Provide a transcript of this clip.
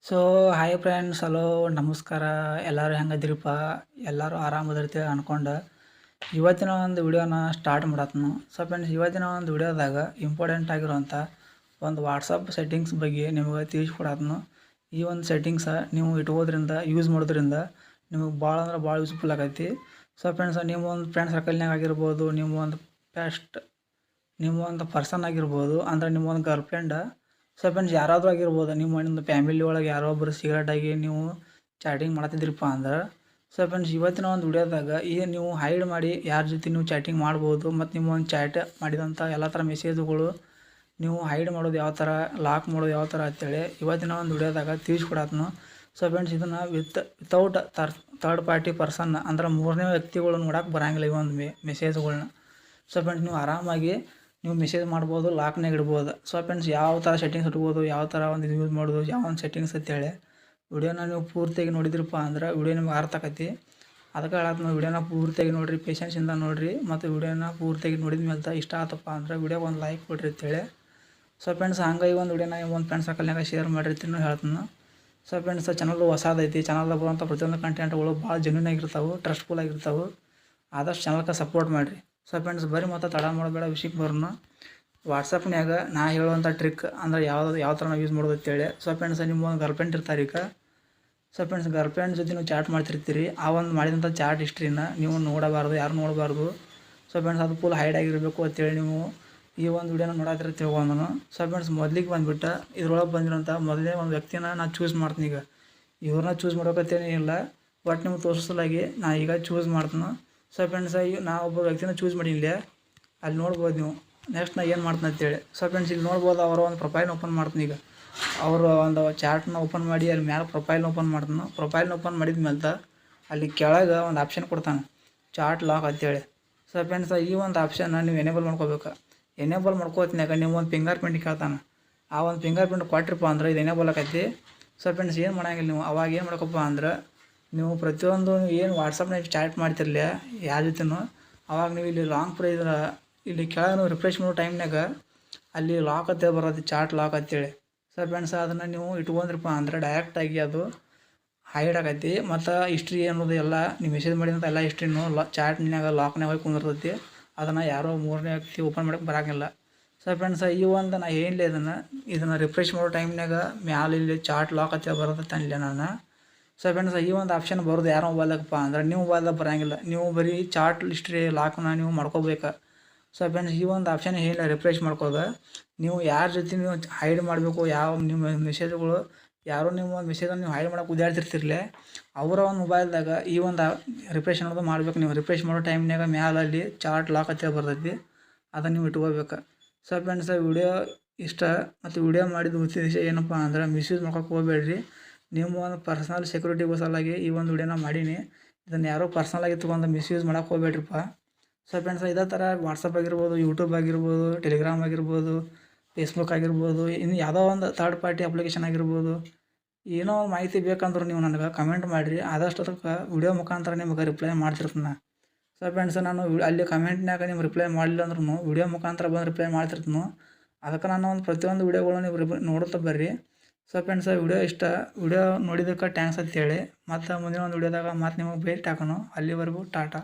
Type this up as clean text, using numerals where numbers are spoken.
So hi friends, hello, ನಮಸ್ಕಾರ. ಎಲ್ಲರೂ ಹೆಂಗದಿರಪ್ಪ? ಎಲ್ಲರೂ ಆರಾಮದಿರ್ತೀವಿ ಅನ್ಕೊಂಡು ಇವತ್ತಿನ ಒಂದು ವಿಡಿಯೋನ ಸ್ಟಾರ್ಟ್ ಮಾಡತ್ನು. ಸೊ ಫ್ರೆಂಡ್ಸ್, ಇವತ್ತಿನ ಒಂದು ವಿಡಿಯೋದಾಗ ಇಂಪಾರ್ಟೆಂಟ್ ಆಗಿರುವಂಥ ಒಂದು ವಾಟ್ಸಪ್ ಸೆಟ್ಟಿಂಗ್ಸ್ ಬಗ್ಗೆ ನಿಮಗೆ ತಿಳಿಸ್ಕೊಡತ್ನು. ಈ ಒಂದು ಸೆಟ್ಟಿಂಗ್ಸ ನೀವು ಇಟ್ಕೋದ್ರಿಂದ, ಯೂಸ್ ಮಾಡೋದ್ರಿಂದ ನಿಮಗೆ ಭಾಳ ಅಂದ್ರೆ ಭಾಳ ಯೂಸ್ಫುಲ್ ಆಗೈತಿ. ಸೊ ಫ್ರೆಂಡ್ಸ್, ನಿಮ್ಮ ಒಂದು ಫ್ರೆಂಡ್ ಸರ್ಕಲ್ನಾಗ ಆಗಿರ್ಬೋದು, ನಿಮ್ಮ ಒಂದು ನಿಮ್ಮ ಒಂದು ಪರ್ಸನ್ ಆಗಿರ್ಬೋದು, ಅಂದರೆ ನಿಮ್ಮ ಒಂದು ಗರ್ಲ್ ಫ್ರೆಂಡ್. ಸೊ ಫ್ರೆಂಡ್ಸ್, ಯಾರಾದರೂ ಆಗಿರ್ಬೋದು, ನಿಮ್ಮ ಒಂದು ಫ್ಯಾಮಿಲಿ ಒಳಗೆ ಯಾರೋ ಒಬ್ಬರು ಸೀಕ್ರೆಟಾಗಿ ನೀವು ಚಾಟಿಂಗ್ ಮಾಡ್ತಿದ್ರಿಪ್ಪ ಅಂದ್ರೆ, ಸೊ ಫ್ರೆಂಡ್ಸ್, ಇವತ್ತಿನ ಒಂದು ವಿಡಿಯೋದಾಗ ನೀವು ಹೈಡ್ ಮಾಡಿ ಯಾರ ಜೊತೆ ನೀವು ಚಾಟಿಂಗ್ ಮಾಡ್ಬೋದು. ಮತ್ತು ನಿಮ್ಮ ಒಂದು ಚಾಟ್ ಮಾಡಿದಂಥ ಎಲ್ಲ ಥರ ಮೆಸೇಜ್ಗಳು ನೀವು ಹೈಡ್ ಮಾಡೋದು ಯಾವ ಥರ, ಲಾಕ್ ಮಾಡೋದು ಯಾವ ಥರ ಅಂತೇಳಿ ಇವತ್ತಿನ ಒಂದು ವಿಡಿಯೋದಾಗ ತಿಳಿಸ್ಕೊಡತ್ನು. ಸೊ ಫ್ರೆಂಡ್ಸ್, ಇದನ್ನು ವಿತೌಟ್ ಥರ್ಡ್ ಪಾರ್ಟಿ ಪರ್ಸನ್, ಅಂದ್ರೆ ಮೂರನೇ ವ್ಯಕ್ತಿಗಳು ನೋಡೋಕೆ ಬರೋಂಗಿಲ್ಲ ಈ ಒಂದು ಮೆಸೇಜ್ಗಳ್ನ. ಸೊ ಫ್ರೆಂಡ್ಸ್, ನೀವು ಆರಾಮಾಗಿ ನೀವು ಮೆಸೇಜ್ ಮಾಡ್ಬೋದು, ಲಾಕ್ನಾಗ ಇಡ್ಬೋದು. ಸೊ ಫ್ರೆಂಡ್ಸ್, ಯಾವ ಥರ ಸೆಟ್ಟಿಂಗ್ಸ್ ಇಟ್ಬೋದು, ಯಾವ ಥರ ಒಂದು ಯೂಸ್ ಮಾಡೋದು, ಯಾವ ಒಂದು ಸೆಟ್ಟಿಂಗ್ಸ್ ಅಂತೇಳಿ ವಿಡಿಯೋನ ನೀವು ಪೂರ್ತಿಯಾಗಿ ನೋಡಿದ್ರಪ್ಪ ಅಂದ್ರೆ ವಿಡಿಯೋ ನಿಮ್ಗೆ ಅರ್ಥ ಆಕೈತಿ. ಅದಕ್ಕೆ ಹೇಳತ್ತೆ, ನಾವು ವಿಡಿಯೋನ ಪೂರ್ತಿಯಾಗಿ ನೋಡಿರಿ, ಪೇಷನ್ಸಿಂದ ನೋಡಿರಿ. ಮತ್ತು ವಿಡಿಯೋನ ಪೂರ್ತಿಯಾಗಿ ನೋಡಿದ ಮೇಲೆ ಇಷ್ಟ ಆತಪ್ಪ ಅಂದ್ರೆ ವಿಡಿಯೋಗೆ ಒಂದು ಲೈಕ್ ಕೊಡ್ರಿ ಅಂತೇಳಿ. ಸೊ ಫ್ರೆಂಡ್ಸ್, ಹಂಗೆ ಈ ಒಂದು ವಿಡಿಯೋನ ಒಂದು ಫ್ರೆಂಡ್ಸ್ ಸರ್ಕಲ್ನಾಗ ಶೇರ್ ಮಾಡಿರ್ತೀನಿ ಹೇಳ್ತೀನಿ. ಸೊ ಫ್ರೆಂಡ್ಸ್, ಚಾನಲ್ ಹೊಸದೈತಿ. ಚಾನಲ್ದಾಗ ಬರುವಂಥ ಪ್ರತಿಯೊಂದು ಕಂಟೆಂಟ್ಗಳು ಭಾಳ ಜೆನ್ಯೂನ್ ಆಗಿರ್ತಾವೆ, ಟ್ರಸ್ಟ್ಫುಲ್ ಆಗಿರ್ತಾವೆ. ಆದಷ್ಟು ಚಾನಲ್ಗೆ ಸಪೋರ್ಟ್ ಮಾಡಿರಿ. ಸೊ ಫ್ರೆಂಡ್ಸ್, ಬರೀ ಮತ್ತು ತಡ ಮಾಡಬೇಡ, ವಿಷಯಕ್ಕೆ ಬರೋಣ. ವಾಟ್ಸಪ್ನ್ಯಾಗ ನಾ ಹೇಳುವಂಥ ಟ್ರಿಕ್ ಅಂದ್ರೆ ಯಾವ ಥರ ನಾವು ಯೂಸ್ ಮಾಡೋದು ಅಂತೇಳಿ. ಸೊ ಫ್ರೆಂಡ್ಸ್, ನಿಮ್ಮ ಒಂದು ಗರ್ಲ್ ಫ್ರೆಂಡ್ ಇರ್ತಾರೆ ಈಗ. ಸೊ ಫ್ರೆಂಡ್ಸ್, ಗರ್ಲ್ ಫ್ರೆಂಡ್ ಜೊತೆ ನೀವು ಚಾಟ್ ಮಾಡ್ತಿರ್ತೀರಿ. ಆ ಒಂದು ಮಾಡಿದಂಥ ಚಾಟ್ ಹಿಸ್ಟ್ರಿನ ನೀವು ನೋಡಬಾರ್ದು, ಯಾರು ನೋಡಬಾರ್ದು. ಸೊ ಫ್ರೆಂಡ್ಸ್, ಅದು ಫುಲ್ ಹೈಡ್ ಆಗಿರಬೇಕು ಅಂತೇಳಿ ನೀವು ಈ ಒಂದು ವಿಡಿಯೋನ ನೋಡಾತಿರ ತಿಳ್ಕೊಂಡು. ಸೊ ಫ್ರೆಂಡ್ಸ್, ಮೊದಲಿಗೆ ಬಂದುಬಿಟ್ಟು ಇದ್ರೊಳಗೆ ಬಂದಿರೋಂಥ ಮೊದಲನೇ ಒಂದು ವ್ಯಕ್ತಿನ ನಾನು ಚೂಸ್ ಮಾಡ್ತೀನಿ. ಈಗ ಇವ್ರನ್ನ ಚೂಸ್ ಮಾಡೋಕತ್ತೇನೇ ಇಲ್ಲ, ಬಟ್ ನಿಮ್ಗೆ ತೋರಿಸಲಾಗಿ ನಾ ಈಗ ಚೂಸ್ ಮಾಡ್ತೀನಿ. ಸೊ ಫ್ರೆಂಡ್ಸ್, ನಾ ಒಬ್ಬ ವ್ಯಕ್ತಿನ ಚೂಸ್ ಮಾಡಿಲ್ಲ, ಅಲ್ಲಿ ನೋಡ್ಬೋದು ನೀವು. ನೆಕ್ಸ್ಟ್ ನಾ ಏನು ಮಾಡ್ತೀನಿ ಅಂತೇಳಿ. ಸೊ ಫ್ರೆಂಡ್ಸ್, ಇಲ್ಲಿ ನೋಡ್ಬೋದು ಅವರ ಒಂದು ಪ್ರೊಫೈಲ್ನ ಓಪನ್ ಮಾಡ್ತೀನಿ. ಈಗ ಅವರು ಒಂದು ಚಾಟ್ನ ಓಪನ್ ಮಾಡಿ ಅಲ್ಲಿ ಮ್ಯಾಲೆ ಪ್ರೊಫೈಲ್ನ ಓಪನ್ ಮಾಡ್ತೀನಿ. ಪ್ರೊಫೈಲ್ನ ಓಪನ್ ಮಾಡಿದ ಮೇಲೆ ಅಲ್ಲಿ ಕೆಳಗೆ ಒಂದು ಆಪ್ಷನ್ ಕೊಡ್ತಾನೆ, ಚಾಟ್ ಲಾಕ್ ಅಂತೇಳಿ. ಸೊ ಫ್ರೆಂಡ್ಸ್, ಈ ಒಂದು ಆಪ್ಷನ್ನ ನೀವು ಎನೇಬಲ್ ಮಾಡ್ಕೋಬೇಕು. ಎನೇಬಲ್ ಮಾಡ್ಕೋತಿನಾಗ ನೀವು ಒಂದು ಫಿಂಗರ್ ಪ್ರಿಂಟ್ ಕೇಳ್ತಾನೆ. ಆ ಒಂದು ಫಿಂಗರ್ ಪ್ರಿಂಟ್ ಕೊಟ್ಟಿರಪ್ಪ ಅಂದ್ರೆ ಇದು ಎನೇಬಲ್ ಆಕೈತಿ. ಸೊ ಫ್ರೆಂಡ್ಸ್, ಏನು ಮಾಡೋಂಗಿಲ್ಲ ನೀವು. ಅವಾಗ ಏನು ಮಾಡ್ಕೊಪ್ಪ ಅಂದ್ರೆ ನೀವು ಪ್ರತಿಯೊಂದು ಏನು ವಾಟ್ಸಪ್ನಾಗ ಚಾಟ್ ಮಾಡ್ತಿರಲಿ ಯಾರ ಜೊತೆನೂ, ಅವಾಗ ನೀವು ಇಲ್ಲಿ ಲಾಂಗ್ ಪ್ರೈಸ್ ಇಲ್ಲಿ ಕೆಳಗೆ ನೀವು ರಿಫ್ರೆಶ್ ಮಾಡೋ ಟೈಮ್ನಾಗ ಅಲ್ಲಿ ಲಾಕ್ ಅಂತೇಳಿ ಬರೋದು, ಚಾಟ್ ಲಾಕ್ ಅಂತೇಳಿ. ಸೊ ಫ್ರೆಂಡ್ಸ್, ಅದನ್ನು ನೀವು ಇಟ್ಕೊಂಡ್ರಪ್ಪ ಅಂದ್ರೆ ಡೈರೆಕ್ಟಾಗಿ ಅದು ಹೈಡ್ ಆಗೈತಿ. ಮತ್ತು ಹಿಸ್ಟ್ರಿ ಅನ್ನೋದು ಎಲ್ಲ ನೀವು ಮೆಸೇಜ್ ಮಾಡಿದಂಥ ಎಲ್ಲ ಹಿಸ್ಟ್ರಿನೂ ಚಾಟ್ನಾಗ ಲಾಕ್ನಾಗ ಹೋಗಿ ಕುಂದಿರ್ತೈತಿ. ಅದನ್ನು ಯಾರೋ ಮೂರನೇ ವ್ಯಕ್ತಿ ಓಪನ್ ಮಾಡೋಕ್ಕೆ ಬರೋಂಗಿಲ್ಲ. ಸೊ ಫ್ರೆಂಡ್ಸ್, ಈ ಒಂದು ನಾ ಏನಿಲ್ಲ ಇದನ್ನು ರಿಫ್ರೆಶ್ ಮಾಡೋ ಟೈಮ್ನಾಗ ಮ್ಯಾಲೆ ಇಲ್ಲಿ ಚಾಟ್ ಲಾಕ್ ಅಂತೇಳಿ ಬರುತ್ತೆ ಅನ್ಲಿ ನಾನು. ಸೊ ಫ್ರೆಂಡ್ಸ್, ಈ ಒಂದು ಆಪ್ಷನ್ ಬರೋದು ಯಾರೋ ಮೊಬೈಲ್ದಾಗಪ್ಪ ಅಂದ್ರೆ ನೀವು ಮೊಬೈಲ್ದಾಗ ಬರೋಂಗಿಲ್ಲ. ನೀವು ಬರೀ ಚಾಟ್ ಹಿಸ್ಟ್ರಿ ಲಾಕ್ನ ನೀವು ಮಾಡ್ಕೋಬೇಕು. ಸೊ ಫ್ರೆಂಡ್ಸ್, ಈ ಒಂದು ಆಪ್ಷನ್ ಏನಿಲ್ಲ ರಿಫ್ರೆಶ್ ಮಾಡ್ಕೋದು. ನೀವು ಯಾರ ಜೊತೆ ನೀವು ಹೈಡ್ ಮಾಡಬೇಕು, ಯಾವ ನಿಮ್ಮ ಮೆಸೇಜ್ಗಳು ಯಾರೋ ನಿಮ್ಮ ಒಂದು ಮೆಸೇಜನ್ನು ನೀವು ಹೈಡ್ ಮಾಡೋಕೆ ಉದಾಡ್ತಿರ್ತಿರ್ಲಿ, ಅವರ ಒಂದು ಮೊಬೈಲ್ದಾಗ ಈ ಒಂದು ರಿಫ್ರೆಶ್ ಅನ್ನೋದು ಮಾಡಬೇಕು. ನೀವು ರಿಫ್ರೆಶ್ ಮಾಡೋ ಟೈಮ್ನಾಗ ಮ್ಯಾಲಲ್ಲಿ ಚಾಟ್ ಲಾಕ್ ಅಂತೇಳಿ ಬರ್ತೈತಿ, ಅದನ್ನು ನೀವು ಇಟ್ಕೋಬೇಕು. ಸೊ ಫ್ರೆಂಡ್ಸ್, ವಿಡಿಯೋ ಇಷ್ಟ ಮತ್ತು ವಿಡಿಯೋ ಮಾಡಿದ ಉದ್ದೇಶ ಏನಪ್ಪ ಅಂದ್ರೆ ಮಿಸ್ಯೂಸ್ ಮಾಡ್ಕೊಕ್ಕೆ ಹೋಗಬೇಡ್ರಿ. ನಿಮ್ಮ ಒಂದು ಪರ್ಸನಲ್ ಸೆಕ್ಯೂರಿಟಿಗೋಸಲಾಗಿ ಈ ಒಂದು ವಿಡಿಯೋನ ಮಾಡೀನಿ. ಇದನ್ನು ಯಾರೋ ಪರ್ಸನಲಾಗಿ ತೊಗೊಂಡು ಮಿಸ್ಯೂಸ್ ಮಾಡೋಕೆ ಹೋಗಬೇಡ್ರಿಪ್ಪ. ಸೊ ಫ್ರೆಂಡ್ಸ್, ಇದೇ ಥರ ವಾಟ್ಸಪ್ ಆಗಿರ್ಬೋದು, ಯೂಟ್ಯೂಬ್ ಆಗಿರ್ಬೋದು, ಟೆಲಿಗ್ರಾಮ್ ಆಗಿರ್ಬೋದು, ಫೇಸ್ಬುಕ್ ಆಗಿರ್ಬೋದು, ಇನ್ನು ಯಾವುದೋ ಒಂದು ಥರ್ಡ್ ಪಾರ್ಟಿ ಅಪ್ಲಿಕೇಶನ್ ಆಗಿರ್ಬೋದು, ಏನೋ ಒಂದು ಮಾಹಿತಿ ಬೇಕಂದ್ರೆ ನೀವು ನನಗೆ ಕಮೆಂಟ್ ಮಾಡಿರಿ. ಆದಷ್ಟು ಅದಕ್ಕೆ ವಿಡಿಯೋ ಮುಖಾಂತರ ನಿಮಗೆ ರಿಪ್ಲೈ ಮಾಡ್ತಿರ್ತೀನಿ. ಸೊ ಫ್ರೆಂಡ್ಸ್, ನಾನು ಅಲ್ಲಿ ಕಮೆಂಟ್ನಾಗ ನಿಮ್ಗೆ ರಿಪ್ಲೈ ಮಾಡಲಿಲ್ಲ ಅಂದ್ರೂ ವಿಡಿಯೋ ಮುಖಾಂತರ ಬಂದು ರಿಪ್ಲೈ ಮಾಡ್ತಿರ್ತೀನಿ. ಅದಕ್ಕೆ ನಾನು ಒಂದು ಪ್ರತಿಯೊಂದು ವಿಡಿಯೋಗಳು ನೀವು ನೋಡುತ್ತಾ ಬರ್ರಿ. ಸೊ ಫ್ರೆಂಡ್ಸ್, ವಿಡಿಯೋ ನೋಡಿದ್ದಕ್ಕೆ ಟ್ಯಾಂಕ್ಸ್ ಅಂತೇಳಿ. ಮತ್ತು ಮುಂದಿನ ಒಂದು ವಿಡಿಯೋದಾಗ ಮತ್ತೆ ನಿಮಗೆ ಭೇಟಿ ಹಾಕೋಣ. ಅಲ್ಲಿವರೆಗೂ ಟಾಟಾ.